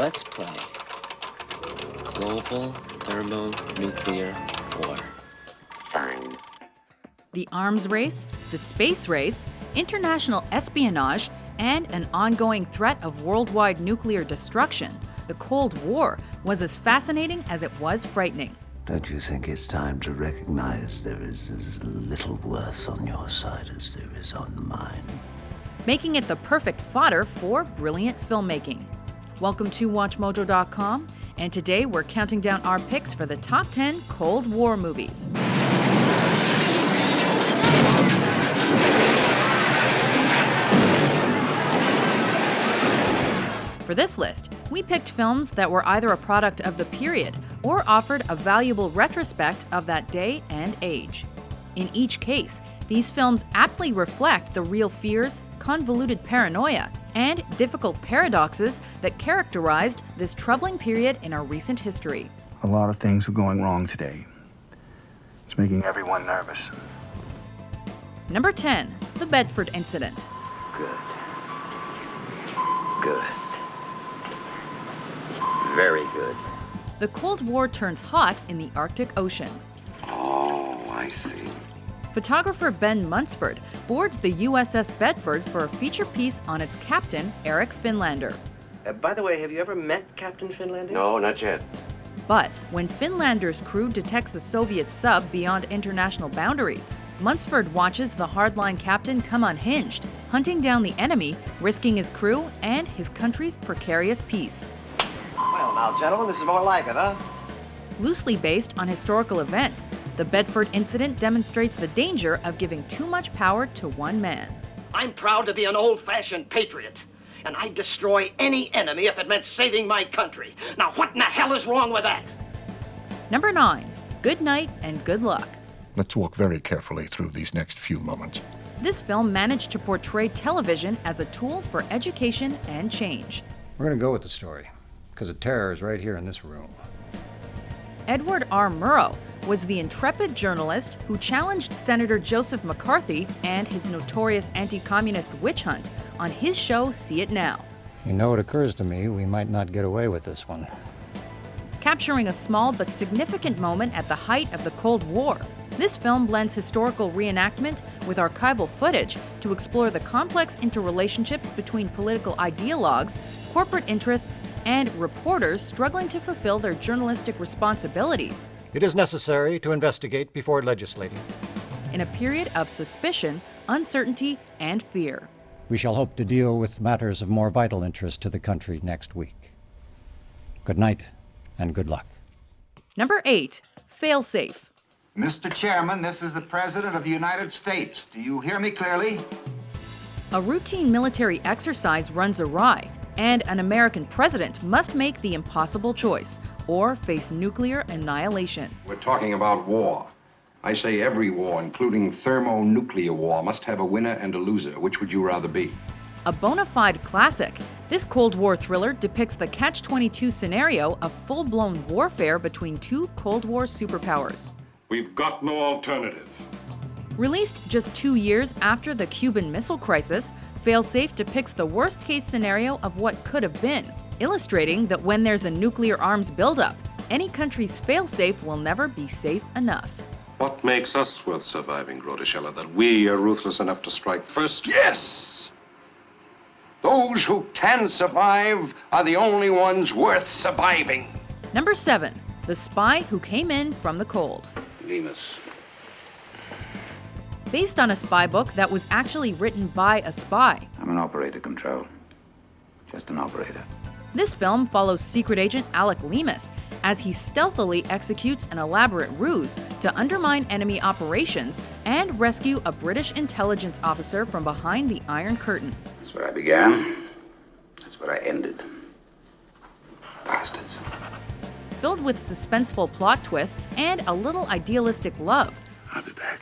Let's play global thermonuclear war. Fine. The arms race, the space race, international espionage, and an ongoing threat of worldwide nuclear destruction, the Cold War was as fascinating as it was frightening. Don't you think it's time to recognize there is as little worth on your side as there is on mine? Making it the perfect fodder for brilliant filmmaking. Welcome to WatchMojo.com, and today we're counting down our picks for the top 10 Cold War movies. For this list, we picked films that were either a product of the period or offered a valuable retrospect of that day and age. In each case, these films aptly reflect the real fears, convoluted paranoia, and difficult paradoxes that characterized this troubling period in our recent history. A lot of things are going wrong today. It's making everyone nervous. Number 10, The Bedford Incident. Good. Good. Very good. The Cold War turns hot in the Arctic Ocean. Oh, I see. Photographer Ben Munsford boards the USS Bedford for a feature piece on its captain, Eric Finlander. By the way, have you ever met Captain Finlander? No, not yet. But when Finlander's crew detects a Soviet sub beyond international boundaries, Munsford watches the hardline captain come unhinged, hunting down the enemy, risking his crew and his country's precarious peace. Well, now, gentlemen, this is more like it, huh? Loosely based on historical events, the Bedford Incident demonstrates the danger of giving too much power to one man. I'm proud to be an old-fashioned patriot, and I'd destroy any enemy if it meant saving my country. Now, what in the hell is wrong with that? Number 9, Good Night and Good Luck. Let's walk very carefully through these next few moments. This film managed to portray television as a tool for education and change. We're going to go with the story, because the terror is right here in this room. Edward R. Murrow was the intrepid journalist who challenged Senator Joseph McCarthy and his notorious anti-communist witch hunt on his show See It Now. You know, it occurs to me we might not get away with this one. Capturing a small but significant moment at the height of the Cold War, this film blends historical reenactment with archival footage to explore the complex interrelationships between political ideologues, corporate interests, and reporters struggling to fulfill their journalistic responsibilities. It is necessary to investigate before legislating. In a period of suspicion, uncertainty, and fear. We shall hope to deal with matters of more vital interest to the country next week. Good night and good luck. Number 8, Failsafe. Mr. Chairman, this is the President of the United States. Do you hear me clearly? A routine military exercise runs awry, and an American president must make the impossible choice, or face nuclear annihilation. We're talking about war. I say every war, including thermonuclear war, must have a winner and a loser. Which would you rather be? A bona fide classic, this Cold War thriller depicts the Catch-22 scenario of full-blown warfare between two Cold War superpowers. We've got no alternative. Released just 2 years after the Cuban Missile Crisis, Failsafe depicts the worst-case scenario of what could have been, illustrating that when there's a nuclear arms buildup, any country's failsafe will never be safe enough. What makes us worth surviving, Grotischella? That we are ruthless enough to strike first? Yes! Those who can survive are the only ones worth surviving. Number 7, The Spy Who Came In From the Cold. Lemus. Based on a spy book that was actually written by a spy. I'm an operator, Control. Just an operator. This film follows secret agent Alec Lemus as he stealthily executes an elaborate ruse to undermine enemy operations and rescue a British intelligence officer from behind the Iron Curtain. That's where I began. That's where I ended. Bastards. Filled with suspenseful plot twists and a little idealistic love. I'll be back.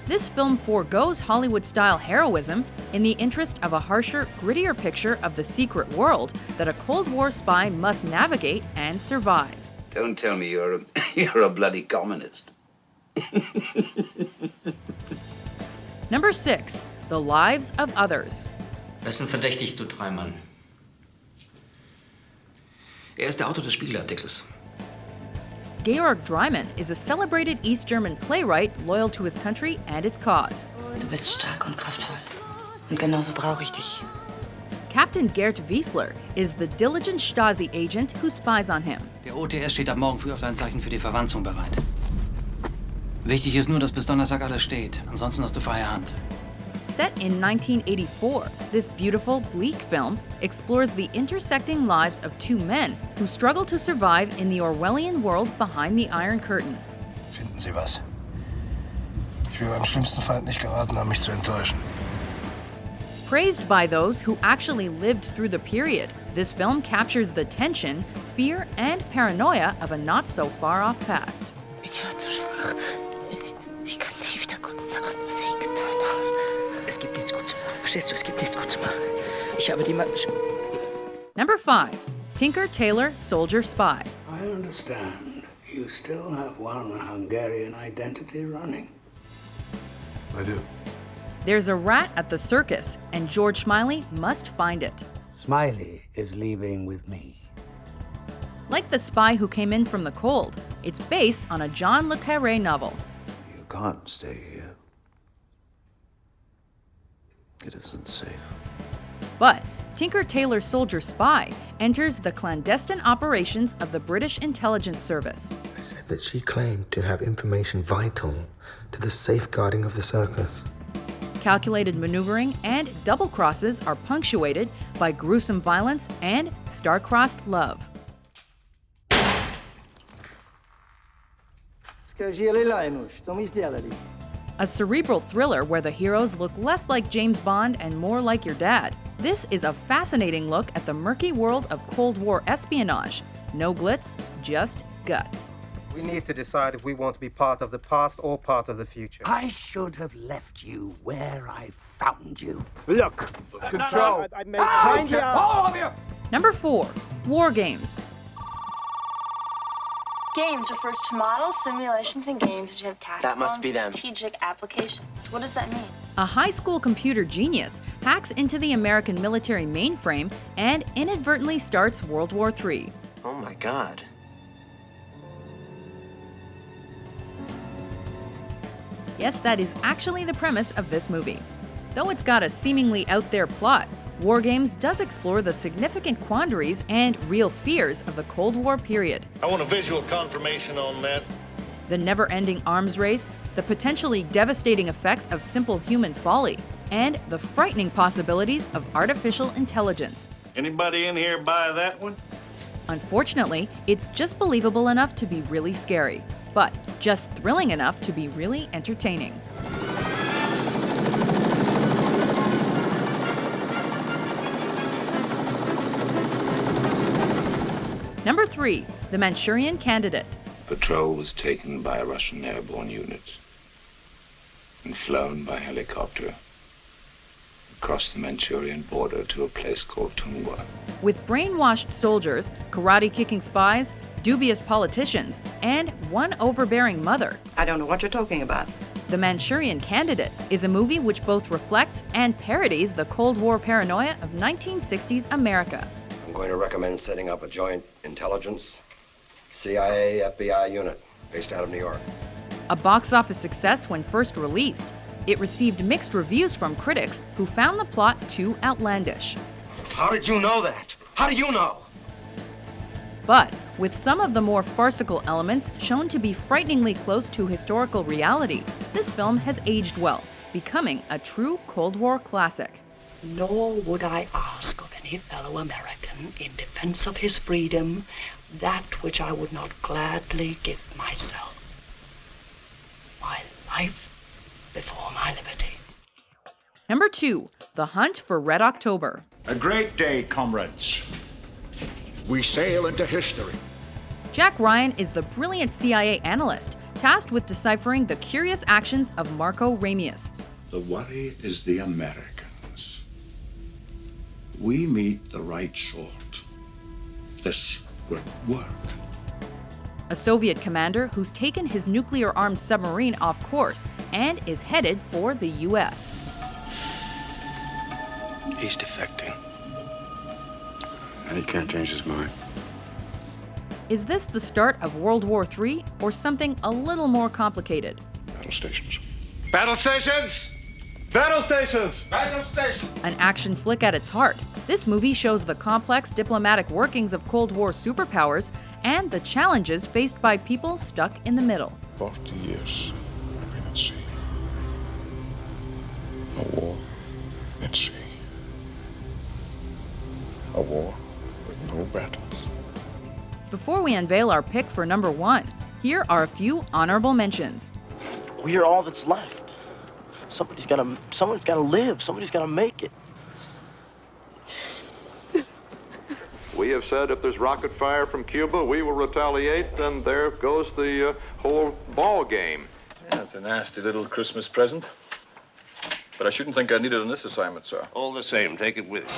This film forgoes Hollywood-style heroism in the interest of a harsher, grittier picture of the secret world that a Cold War spy must navigate and survive. Don't tell me you're a bloody communist. Number 6, The Lives of Others. Wessen verdächtigst du, Dreimann? ist der Autor des Spiegelartikels. Georg Dreimann is a celebrated East German playwright loyal to his country and its cause. Du bist stark und kraftvoll. Und genauso brauche ich dich. Captain Gert Wiesler is the diligent Stasi agent who spies on him. Der OTS steht ab morgen früh auf dein Zeichen für die Verwanzung bereit. Wichtig ist nur, dass bis Donnerstag alles steht. Ansonsten hast du freie Hand. Set in 1984, this beautiful, bleak film explores the intersecting lives of two men who struggle to survive in the Orwellian world behind the Iron Curtain. Finden Sie was. Ich will beim schlimmsten Feind nicht geraten haben, mich zu enttäuschen. Praised by those who actually lived through the period, this film captures the tension, fear, and paranoia of a not-so-far-off past. Ich war zu schwach. Ich kann nicht wieder gut machen, was ich getan habe. Es gibt nichts gut zu machen. Verstehst du? Es gibt nichts gut zu machen. Ich habe die Number 5. Tinker, Tailor, Soldier, Spy. I understand. You still have one Hungarian identity running. I do. There's a rat at the circus, and George Smiley must find it. Smiley is leaving with me. Like The Spy Who Came In From the Cold, it's based on a John le Carré novel. You can't stay here. It isn't safe. But Tinker, Tailor, Soldier, Spy enters the clandestine operations of the British intelligence service. I said that she claimed to have information vital to the safeguarding of the circus. Calculated maneuvering and double crosses are punctuated by gruesome violence and star-crossed love. A cerebral thriller where the heroes look less like James Bond and more like your dad. This is a fascinating look at the murky world of Cold War espionage. No glitz, just guts. We need to decide if we want to be part of the past or part of the future. I should have left you where I found you. Look! Control! I made kindly All of you! Number 4. War Games. Games refers to models, simulations, and games which have tactical That must and be them. strategic applications. What does that mean? A high school computer genius hacks into the American military mainframe and inadvertently starts World War III. Oh my God. Yes, that is actually the premise of this movie. Though it's got a seemingly out-there plot, War Games does explore the significant quandaries and real fears of the Cold War period. I want a visual confirmation on that. The never-ending arms race, the potentially devastating effects of simple human folly, and the frightening possibilities of artificial intelligence. Anybody in here buy that one? Unfortunately, it's just believable enough to be really scary, but just thrilling enough to be really entertaining. Number 3, The Manchurian Candidate. Patrol was taken by a Russian airborne unit and flown by helicopter across the Manchurian border to a place called Tungwa. With brainwashed soldiers, karate-kicking spies, dubious politicians, and one overbearing mother. I don't know what you're talking about. The Manchurian Candidate is a movie which both reflects and parodies the Cold War paranoia of 1960s America. I'm going to recommend setting up a joint intelligence CIA-FBI unit based out of New York. A box office success when first released, it received mixed reviews from critics who found the plot too outlandish. How did you know that? How do you know? But with some of the more farcical elements shown to be frighteningly close to historical reality, this film has aged well, becoming a true Cold War classic. Nor would I ask of any fellow American, in defense of his freedom, that which I would not gladly give myself. My life before my liberty. Number 2, The Hunt for Red October. A great day, comrades. We sail into history. Jack Ryan is the brilliant CIA analyst tasked with deciphering the curious actions of Marco Ramius. The worry is the Americans. We meet the right sort. This will work. A Soviet commander who's taken his nuclear-armed submarine off course and is headed for the U.S. He's defecting. And he can't change his mind. Is this the start of World War III or something a little more complicated? Battle stations. Battle stations! Battle stations! Battle stations! An action flick at its heart, this movie shows the complex diplomatic workings of Cold War superpowers and the challenges faced by people stuck in the middle. 40 years I've been at sea. A war at sea. A war with no battles. Before we unveil our pick for number 1, here are a few honorable mentions. We're all that's left. Someone's gotta live. Somebody's gotta make it. We have said if there's rocket fire from Cuba, we will retaliate, and there goes the whole ball game. Yeah, it's a nasty little Christmas present. But I shouldn't think I need it on this assignment, sir. All the same, take it with you.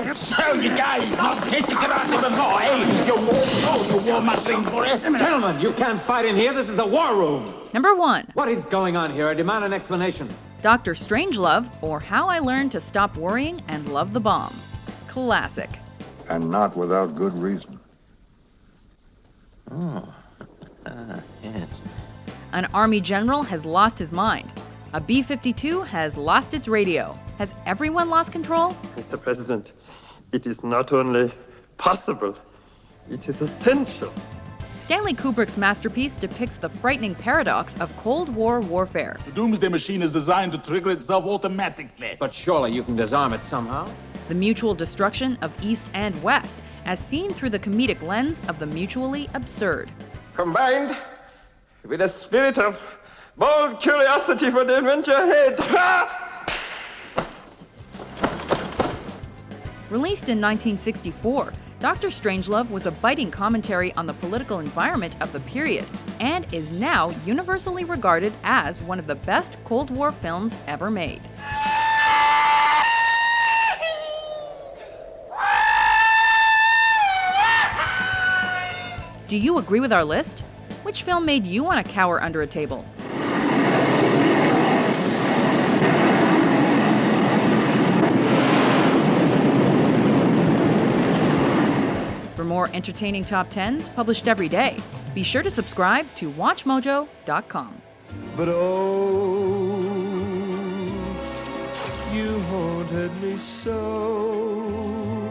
You sell the guy, not taste the karate before, eh? You wore my thing for it. Gentlemen, you can't fight in here. This is the war room. Number 1. What is going on here? I demand an explanation. Dr. Strangelove, or How I Learned to Stop Worrying and Love the Bomb. Classic. And not without good reason. Yes. An Army general has lost his mind. A B-52 has lost its radio. Has everyone lost control? Mr. President, it is not only possible, it is essential. Stanley Kubrick's masterpiece depicts the frightening paradox of Cold War warfare. The Doomsday Machine is designed to trigger itself automatically. But surely you can disarm it somehow. The mutual destruction of East and West, as seen through the comedic lens of the mutually absurd. Combined with a spirit of bold curiosity for the adventure ahead. Released in 1964, Dr. Strangelove was a biting commentary on the political environment of the period and is now universally regarded as one of the best Cold War films ever made. Do you agree with our list? Which film made you want to cower under a table? For more entertaining top 10s published every day, be sure to subscribe to WatchMojo.com. But oh, you haunted me so.